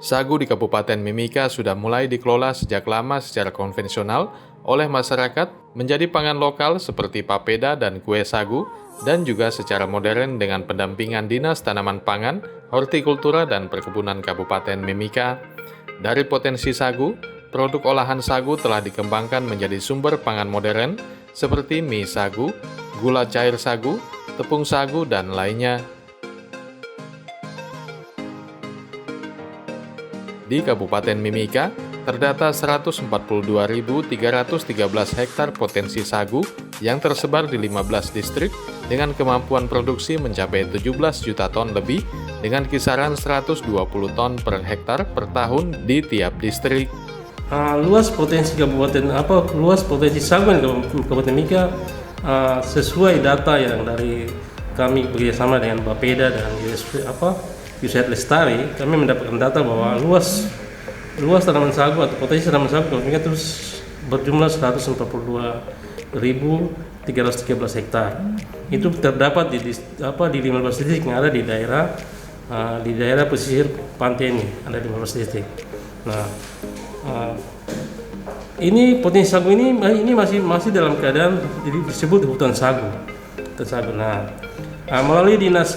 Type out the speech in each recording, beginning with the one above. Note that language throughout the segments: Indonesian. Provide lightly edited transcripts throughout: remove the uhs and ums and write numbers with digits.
Sagu di Kabupaten Mimika sudah mulai dikelola sejak lama secara konvensional oleh masyarakat menjadi pangan lokal seperti papeda dan kue sagu, dan juga secara modern dengan pendampingan Dinas Tanaman Pangan, Hortikultura dan Perkebunan Kabupaten Mimika. Dari potensi sagu, produk olahan sagu telah dikembangkan menjadi sumber pangan modern seperti mie sagu, gula cair sagu, tepung sagu, dan lainnya. Di Kabupaten Mimika, terdata 142.313 hektar potensi sagu yang tersebar di 15 distrik dengan kemampuan produksi mencapai 17 juta ton lebih dengan kisaran 120 ton per hektar per tahun di tiap distrik. Luas potensi sagu di Kabupaten Mimika sesuai data yang dari kami bekerjasama dengan Bapeda dan USAID Lestari, kami mendapatkan data bahwa luas tanaman sagu atau potensi tanaman sagu Kabupaten Mimika itu berjumlah 142.313 hektar. Itu terdapat di 15 distrik yang ada di daerah pesisir pantai ini, ada 15 distrik. Nah, ini potensi sagu ini masih dalam keadaan disebut hutan sagu. Melalui dinas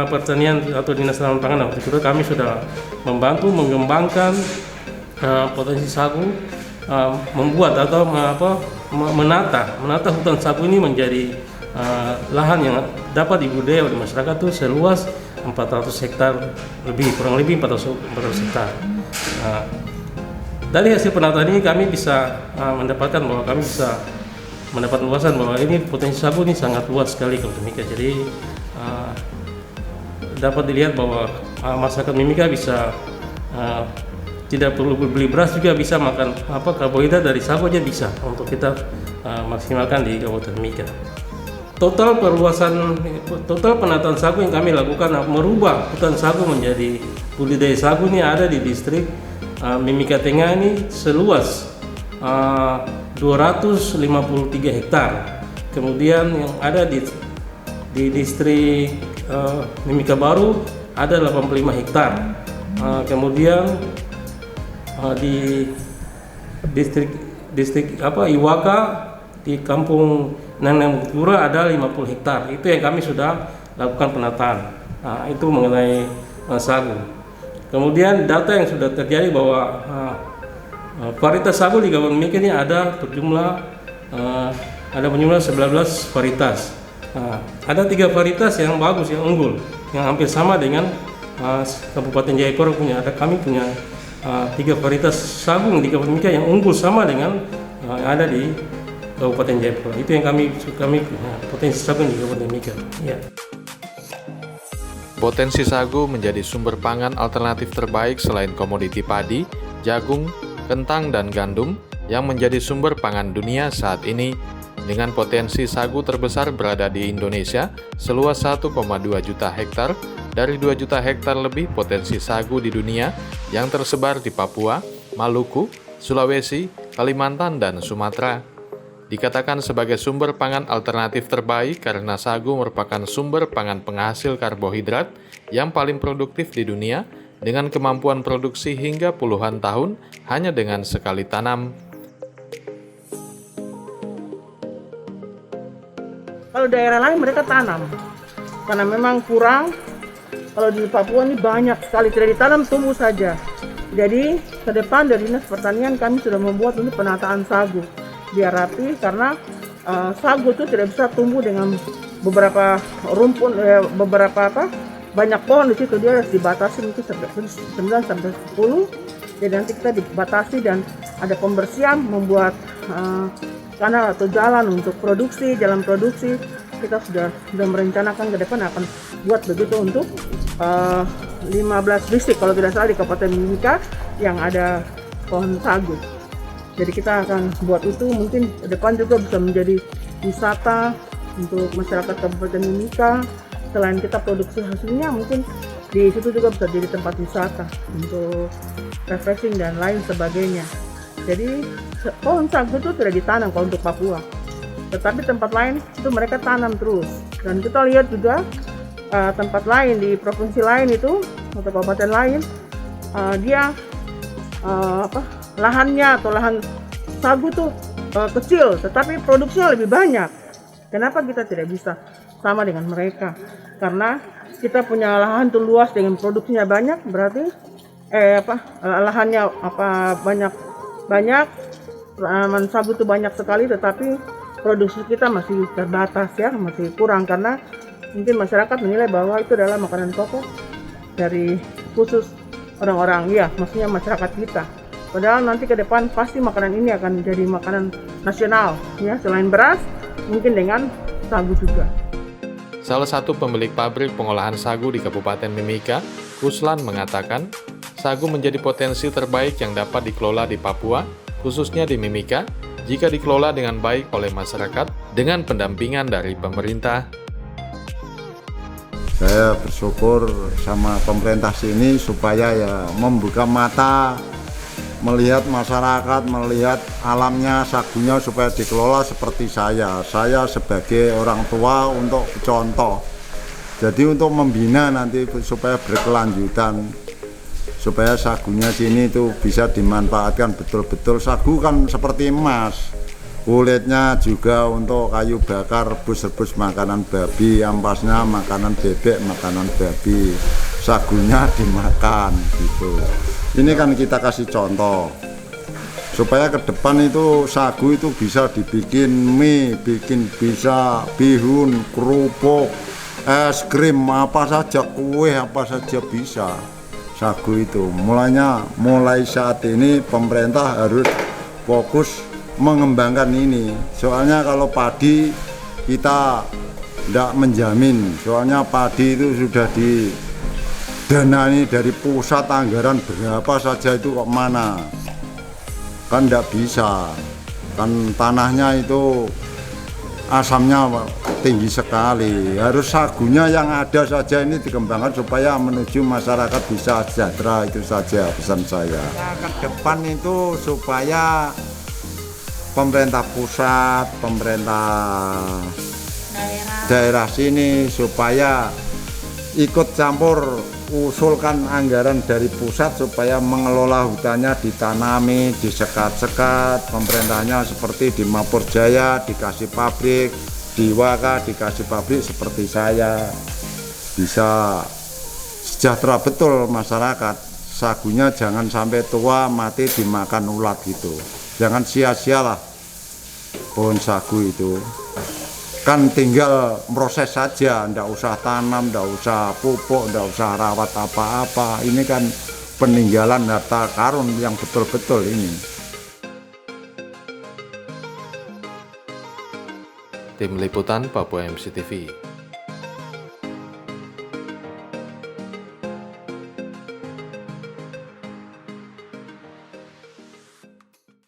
pertanian atau dinas tanaman pangan dan hortikultura, kami sudah membantu mengembangkan potensi sagu, membuat atau menata hutan sagu ini menjadi lahan yang dapat dibudidaya oleh masyarakat itu seluas 400 hektar kurang lebih 400 hektar. Dari hasil penataan ini kami bisa mendapat luasan bahwa ini potensi sagu ini sangat luas sekali Kabupaten Mimika. Jadi dapat dilihat bahwa masyarakat Mimika bisa tidak perlu beli beras, juga bisa makan karbohidrat dari sagu aja bisa untuk kita maksimalkan di Kabupaten Mimika. Total penataan sagu yang kami lakukan merubah hutan sagu menjadi budidaya sagu ini ada di distrik Mimika Tengah ini seluas 253 hektar. Kemudian yang ada di distrik Mimika Baru ada 85 hektar. Kemudian di distrik Iwaka di Kampung Nanang Bukura ada 50 hektar. Itu yang kami sudah lakukan penataan. Itu mengenai sagu. Kemudian data yang sudah terjadi bahwa varietas sagu di Kabupaten Mimika ini ada berjumlah 19 varietas. Ada 3 varietas yang bagus, yang unggul, yang hampir sama dengan Kabupaten Jayapura punya. Kami punya 3 varietas sagu di Kabupaten Mimika yang unggul sama dengan yang ada di Kabupaten Jayapura. Itu yang kami punya potensi sagu di Kabupaten Mimika. Ya. Potensi sagu menjadi sumber pangan alternatif terbaik selain komoditi padi, jagung, kentang, dan gandum yang menjadi sumber pangan dunia saat ini. Dengan potensi sagu terbesar berada di Indonesia seluas 1,2 juta hektar dari 2 juta hektar lebih potensi sagu di dunia yang tersebar di Papua, Maluku, Sulawesi, Kalimantan, dan Sumatera. Dikatakan sebagai sumber pangan alternatif terbaik karena sagu merupakan sumber pangan penghasil karbohidrat yang paling produktif di dunia dengan kemampuan produksi hingga puluhan tahun hanya dengan sekali tanam. Kalau daerah lain mereka tanam karena memang kurang. Kalau di Papua ini banyak sekali, tidak ditanam, tumbuh saja. Jadi ke depan dari Dinas Pertanian kami sudah membuat ini penataan sagu biar rapi, karena sagu itu tidak bisa tumbuh dengan beberapa rumpun, banyak pohon di situ. Dia harus dibatasi mungkin 9 sampai 10. Jadi nanti kita dibatasi dan ada pembersihan, membuat kanal atau jalan untuk produksi, jalan produksi. Kita sudah merencanakan ke depan akan buat begitu untuk 15 distrik kalau tidak salah di Kabupaten Mimika yang ada pohon sagu. Jadi kita akan buat itu, mungkin ke depan juga bisa menjadi wisata untuk masyarakat Kabupaten Mimika. Selain kita produksi hasilnya, mungkin di situ juga bisa jadi tempat wisata untuk refreshing dan lain sebagainya. Jadi pohon sagu itu tidak ditanam kalau untuk Papua, tetapi tempat lain itu mereka tanam terus. Dan kita lihat juga tempat lain di provinsi lain itu atau kabupaten lain dia lahannya atau lahan sagu tuh kecil, tetapi produksinya lebih banyak. Kenapa kita tidak bisa sama dengan mereka? Karena kita punya lahan tuh luas dengan produksinya banyak, berarti lahannya banyak, tanaman sagu tuh banyak sekali, tetapi produksi kita masih terbatas ya, masih kurang karena mungkin masyarakat menilai bahwa itu adalah makanan pokok dari khusus orang-orang, ya maksudnya masyarakat kita. Padahal nanti ke depan pasti makanan ini akan jadi makanan nasional ya, selain beras mungkin dengan sagu juga. Salah satu pemilik pabrik pengolahan sagu di Kabupaten Mimika, Ruslan, mengatakan sagu menjadi potensi terbaik yang dapat dikelola di Papua, khususnya di Mimika, jika dikelola dengan baik oleh masyarakat dengan pendampingan dari pemerintah. Saya bersyukur sama pemerintah sini supaya ya membuka mata, melihat masyarakat, melihat alamnya, sagunya supaya dikelola seperti saya. Saya sebagai orang tua untuk contoh. Jadi untuk membina nanti supaya berkelanjutan, supaya sagunya sini itu bisa dimanfaatkan betul-betul. Sagu kan seperti emas, kulitnya juga untuk kayu bakar, rebus-rebus makanan babi, ampasnya makanan bebek, makanan babi, sagunya dimakan gitu. Ini kan kita kasih contoh supaya ke depan itu sagu itu bisa dibikin mie, bisa bihun, kerupuk, es krim, apa saja, kue apa saja bisa. Sagu itu mulai saat ini pemerintah harus fokus mengembangkan ini. Soalnya kalau padi kita tidak menjamin, soalnya padi itu sudah didanai dari pusat, anggaran berapa saja itu kok mana, kan tidak bisa, kan tanahnya itu asamnya tinggi sekali. Harus sagunya yang ada saja ini dikembangkan supaya menuju masyarakat bisa sejahtera, itu saja pesan saya. Ke depan itu supaya pemerintah pusat, pemerintah daerah sini supaya ikut campur, usulkan anggaran dari pusat supaya mengelola hutannya ditanami, disekat-sekat. Pemerintahnya seperti di Mapur Jaya dikasih pabrik, di Waka dikasih pabrik seperti saya, bisa sejahtera betul masyarakat. Sagunya jangan sampai tua mati dimakan ulat gitu. Jangan sia-sialah pohon sagu itu. Kan tinggal proses saja, ndak usah tanam, ndak usah pupuk, ndak usah rawat apa-apa. Ini kan peninggalan harta karun yang betul-betul ini. Tim Liputan Papua MCTV.